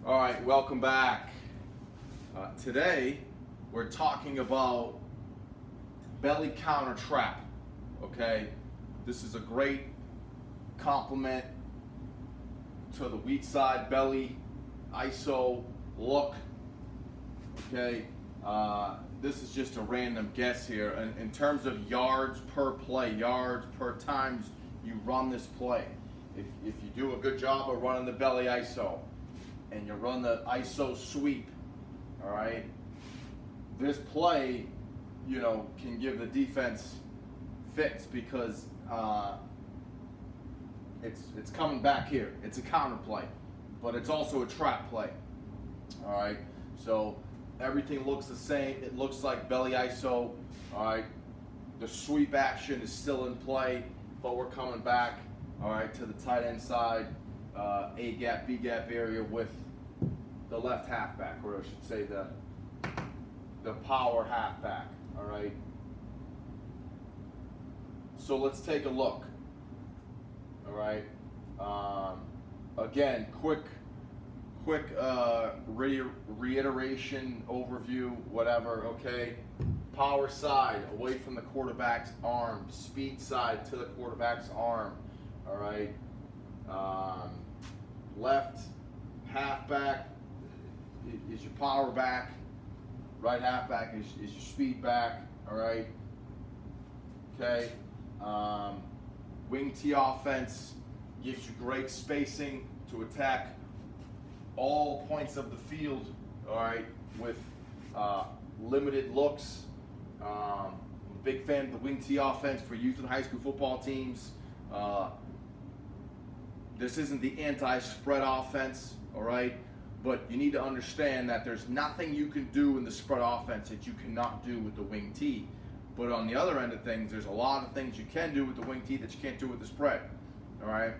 All right, welcome back. Today, we're talking about belly counter trap. Okay, this is a great complement to the weak side belly ISO look. Okay, this is just a random guess here. In terms of yards per play, yards per times you run this play. If you do a good job of running the belly ISO, and you run the ISO sweep, all right, this play, can give the defense fits because it's coming back here. It's a counter play, but it's also a trap play, all right? So everything looks the same. It looks like belly ISO, all right? The sweep action is still in play, but we're coming back, all right, to the tight end side, A gap, B gap area with the left halfback, or I should say the power halfback, all right? So let's take a look, all right? Again, quick reiteration, overview, whatever, okay? Power side, away from the quarterback's arm. Speed side to the quarterback's arm, all right? Left halfback is your power back. Right halfback is your speed back, all right? Okay. Wing T offense gives you great spacing to attack all points of the field, all right, with limited looks. I'm a big fan of the Wing T offense for youth and high school football teams. This isn't the anti-spread offense, all right? But you need to understand that there's nothing you can do in the spread offense that you cannot do with the wing T. But on the other end of things, there's a lot of things you can do with the wing T that you can't do with the spread, all right?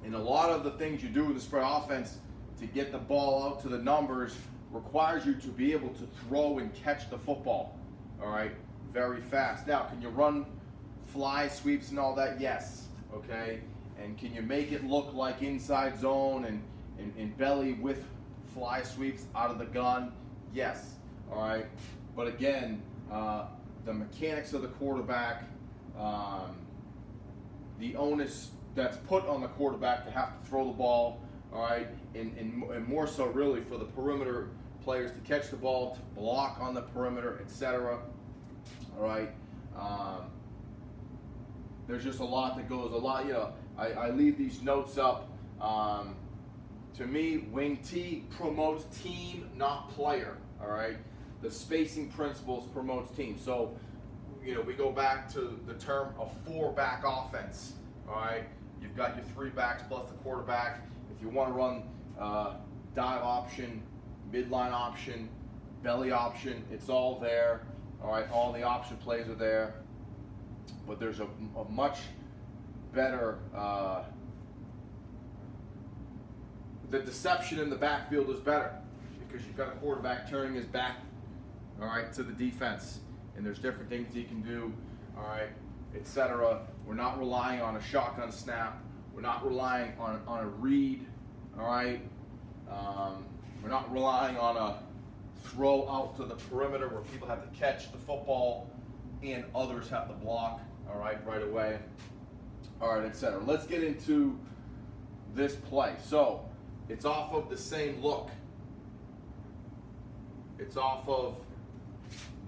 And a lot of the things you do with the spread offense to get the ball out to the numbers requires you to be able to throw and catch the football, all right, very fast. Now, can you run fly sweeps and all that? Yes, okay? And can you make it look like inside zone and belly with fly sweeps out of the gun? Yes, all right? But again, the mechanics of the quarterback, the onus that's put on the quarterback to have to throw the ball, all right, and more so really for the perimeter players to catch the ball, to block on the perimeter, etc. All right. There's just a lot that goes, I leave these notes up. To me, wing T promotes team, not player, all right? The spacing principles promotes team. So, we go back to the term of four-back offense, all right? You've got your three backs plus the quarterback. If you want to run dive option, midline option, belly option, it's all there, all right? All the option plays are there. But there's a much better, the deception in the backfield is better because you've got a quarterback turning his back, all right, to the defense, and there's different things he can do, all right, etc. We're not relying on a shotgun snap. We're not relying on a read, all right. We're not relying on a throw out to the perimeter where people have to catch the football and others have to block, all right away, all right, etc. Let's get into this play. So it's off of the same look. It's off of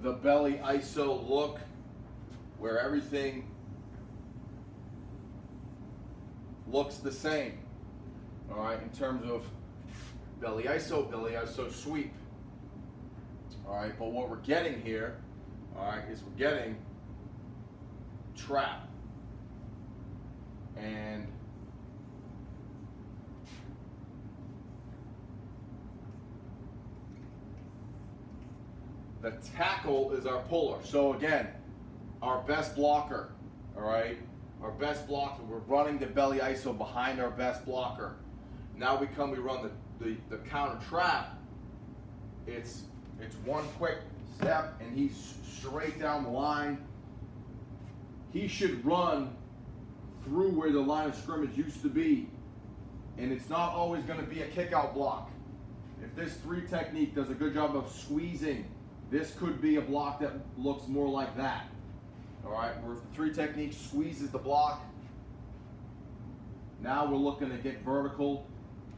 the belly ISO look where everything looks the same, all right, in terms of belly ISO sweep, all right, but what we're getting here, all right, is we're getting trap. And the tackle is our puller. So again, our best blocker, all right? Our best blocker, we're running the belly ISO behind our best blocker. Now we run the counter trap. It's one quick step and he's straight down the line. He should run through where the line of scrimmage used to be. And it's not always going to be a kick out block. if this 3 technique does a good job of squeezing, this could be a block that looks more like that. All right, where if the 3 technique squeezes the block, now we're looking to get vertical.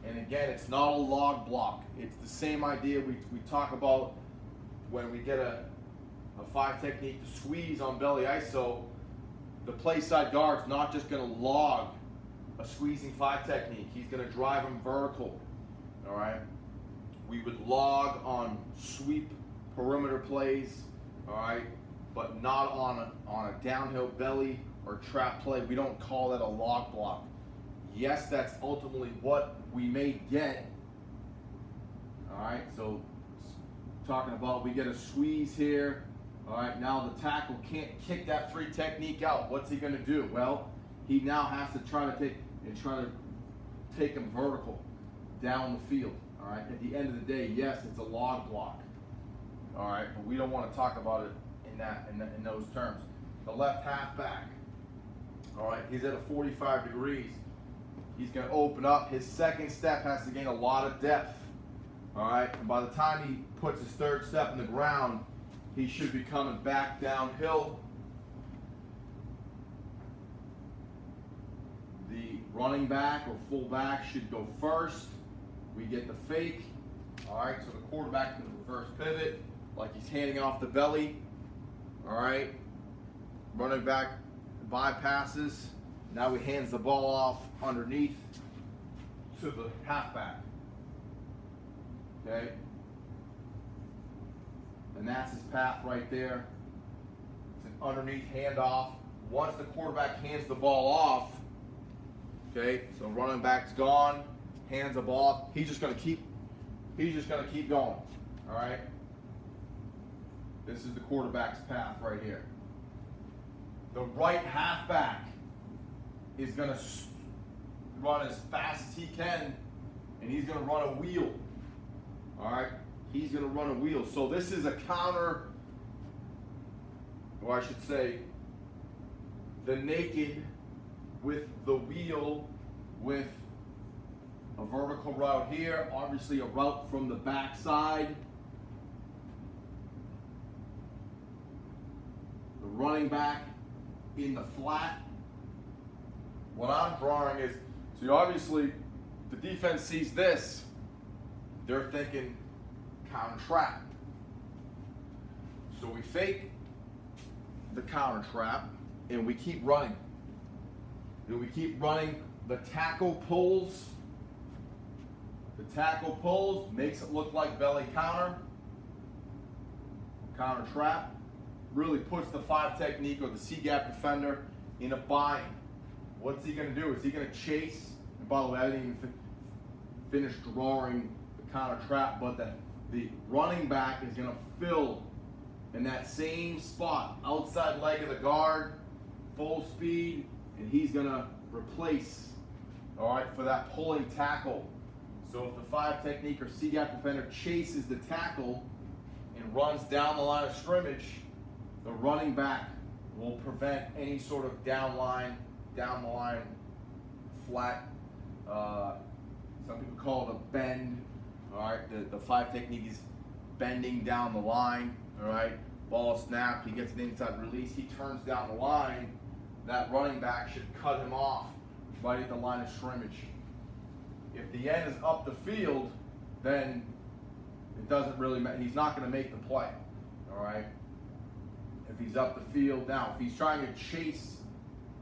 And again, it's not a log block. It's the same idea we talk about when we get a 5 technique to squeeze on belly iso. The play side guard's not just going to log a squeezing 5 technique. He's going to drive him vertical. All right. We would log on sweep perimeter plays. All right, but not on a downhill belly or trap play. We don't call that a log block. Yes, that's ultimately what we may get. All right, so talking about we get a squeeze here. All right, now the tackle can't kick that 3 technique out. What's he going to do? Well, he now has to try to take him vertical down the field. All right, at the end of the day, yes, it's a log block. All right, but we don't want to talk about it in those terms. The left halfback. All right, he's at a 45 degrees. He's going to open up. His second step has to gain a lot of depth. All right, and by the time he puts his 3rd step in the ground, he should be coming back downhill. The running back or fullback should go first. We get the fake. All right, so the quarterback can reverse pivot like he's handing off the belly. All right, running back bypasses. Now he hands the ball off underneath to the halfback. Okay? And that's his path right there. It's an underneath handoff. Once the quarterback hands the ball off, okay, so running back's gone, hands the ball off. He's just gonna keep going. All right? This is the quarterback's path right here. The right halfback is going to run as fast as he can, and he's going to run a wheel. All right? He's going to run a wheel. So this is a counter, or I should say, the naked with the wheel with a vertical route here, obviously a route from the backside. The running back in the flat. What I'm drawing is, see, obviously the defense sees this, they're thinking counter trap. So we fake the counter trap and we keep running. And we keep running. The tackle pulls. The tackle pulls, makes it look like belly counter. Counter trap. Really puts the 5 technique or the C-gap defender in a bind. What's he going to do? Is he going to chase? And by the way, I didn't even finish drawing the counter trap, but the running back is going to fill in that same spot, outside leg of the guard, full speed, and he's going to replace, all right, for that pulling tackle. So if the 5 technique or C-gap defender chases the tackle and runs down the line of scrimmage, the running back will prevent any sort of down the line, flat, some people call it a bend. All right, the 5 technique is bending down the line. All right, ball snapped, he gets an inside release, he turns down the line. That running back should cut him off right at the line of scrimmage. If the end is up the field, then it doesn't really matter. He's not going to make the play. All right. If he's up the field, now if he's trying to chase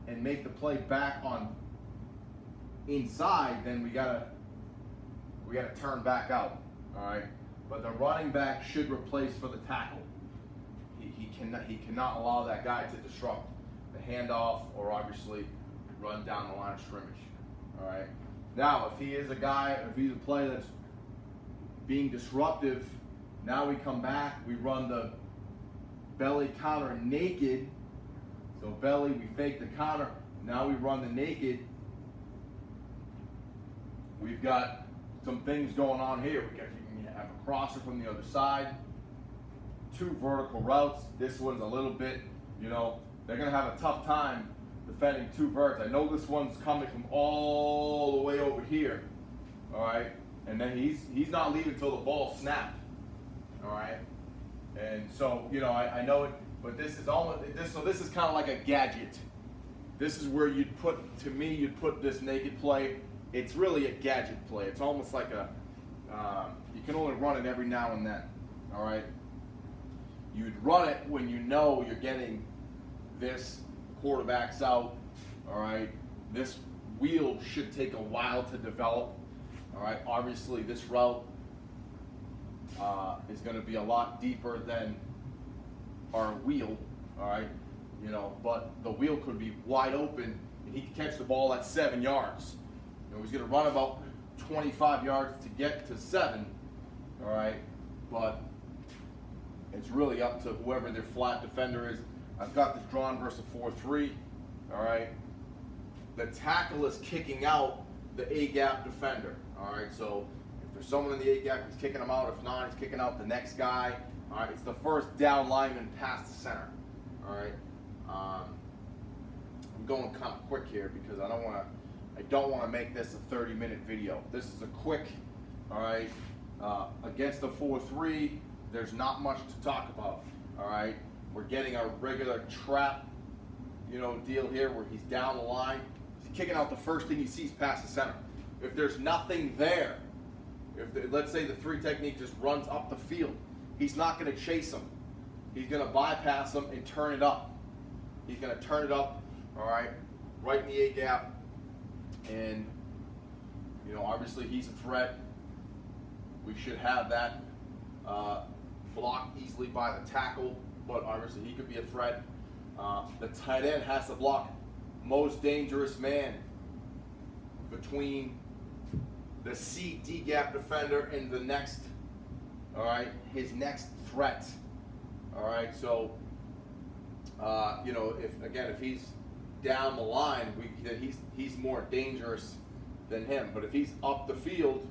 and make the play back on inside, then we gotta turn back out. All right. But the running back should replace for the tackle. He cannot allow that guy to disrupt the handoff or obviously run down the line of scrimmage. All right. Now, if he is a guy, if he's a player that's being disruptive, now we come back, we run the belly counter naked. So belly, we fake the counter. Now we run the naked. We've got some things going on here. You can have a crosser from the other side. 2 vertical routes. This one's a little bit, they're going to have a tough time defending 2 verts. I know this one's coming from all the way over here. All right. and then he's not leaving till the ball snapped. All right, and so I know it, but this is almost this. So this is kind of like a gadget. This is where you'd put this naked play. It's really a gadget play. It's almost like you can only run it every now and then. All right, you'd run it when you know you're getting this quarterback's out. All right, this wheel should take a while to develop. All right, obviously this route is going to be a lot deeper than our wheel. All right, but the wheel could be wide open and he could catch the ball at 7 yards. He's going to run about 25 yards to get to 7. All right, but it's really up to whoever their flat defender is. I've got this drawn versus a 4-3. All right, the tackle is kicking out the A-gap defender. All right, so if there's someone in the A-gap, he's kicking him out. If not, he's kicking out the next guy. All right, it's the first down lineman past the center. All right, I'm going kind of quick here because I don't want to make this a 30-minute video. This is a quick. All right, against the 4-3, there's not much to talk about. All right, we're getting a regular trap, deal here where he's down the line. He's kicking out the first thing he sees past the center. If there's nothing there, let's say the 3 technique just runs up the field, he's not going to chase him. He's going to bypass him and turn it up. He's going to turn it up, all right in the A-gap. And, obviously he's a threat. We should have that blocked easily by the tackle, but obviously he could be a threat. The tight end has to block most dangerous man between the C D-gap defender and the next, his next threat. All right, so, if he's down the line, he's more dangerous than him. But if he's up the field,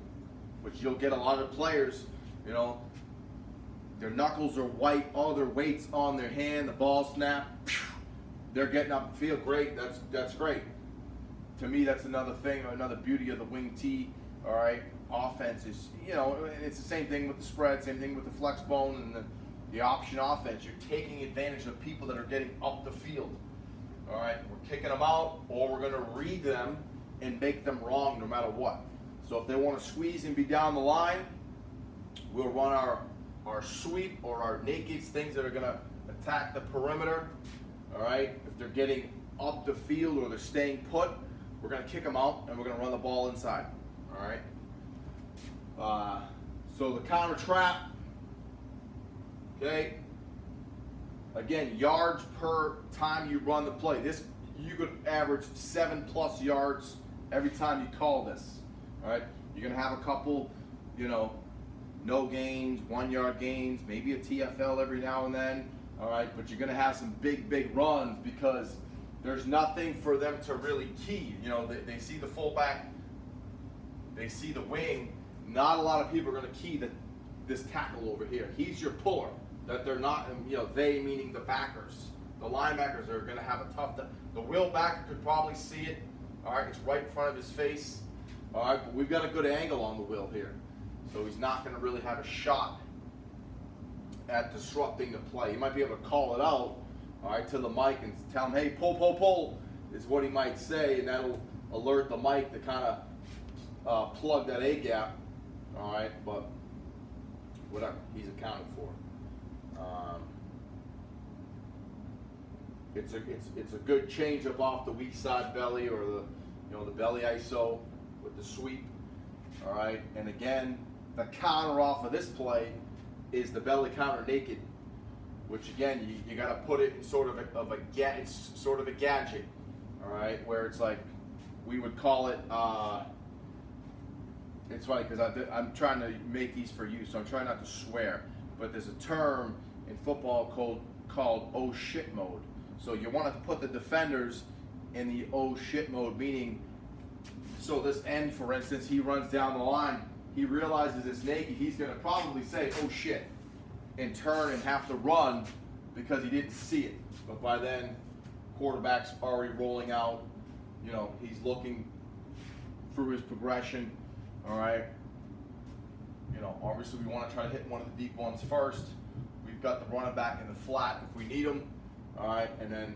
which you'll get a lot of players, their knuckles are white, all their weight's on their hand, the ball snap, they're getting up the field. Great, that's great. To me, that's another thing, another beauty of the wing T. All right, offense is, it's the same thing with the spread, same thing with the flex bone and the option offense. You're taking advantage of people that are getting up the field. All right, we're kicking them out, or we're going to read them and make them wrong no matter what. So if they want to squeeze and be down the line, we'll run our sweep or our nakeds, things that are going to attack the perimeter. All right, if they're getting up the field or they're staying put, we're going to kick them out and we're going to run the ball inside. All right. So the counter trap. Okay. Again, yards per time you run the play. This, you could average 7+ yards every time you call this. All right. You're gonna have a couple, no gains, 1-yard gains, maybe a TFL every now and then. All right. But you're gonna have some big runs because there's nothing for them to really key. They see the fullback, they see the wing. Not a lot of people are gonna key this tackle over here. He's your puller. That they're not, they meaning the backers. The linebackers are going to have a tough time. The wheel backer could probably see it. All right, it's right in front of his face. All right, but we've got a good angle on the wheel here. So he's not going to really have a shot at disrupting the play. He might be able to call it out, all right, to the mic and tell him, hey, pull, is what he might say, and that'll alert the mic to kind of plug that A-gap. All right, but whatever, he's accounted for. It's a good change up off the weak side belly or the belly ISO with the sweep. All right, and again, the counter off of this play is the belly counter naked, which again you got to put it in sort of a gadget. All right, where it's like we would call it. It's funny because I'm trying to make these for you, so I'm trying not to swear. But there's a term in football called oh shit mode. So you want to put the defenders in the oh shit mode, meaning, so this end, for instance, he runs down the line, he realizes it's naked, he's going to probably say oh shit and turn and have to run because he didn't see it. But by then, quarterback's already rolling out, he's looking through his progression, all right? You know, obviously we want to try to hit one of the deep ones first. We've got the running back in the flat if we need them. All right, and then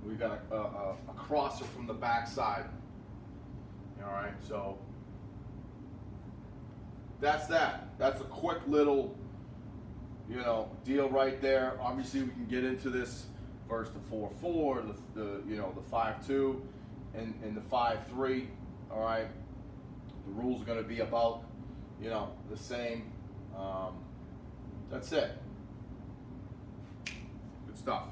we've got a crosser from the backside. All right, so that's that. That's a quick little, you know, deal right there. Obviously, we can get into this versus the 4-4, the you know, the 5-2, and the 5-3. All right, the rules are going to be about, you know, the same. That's it. Good stuff.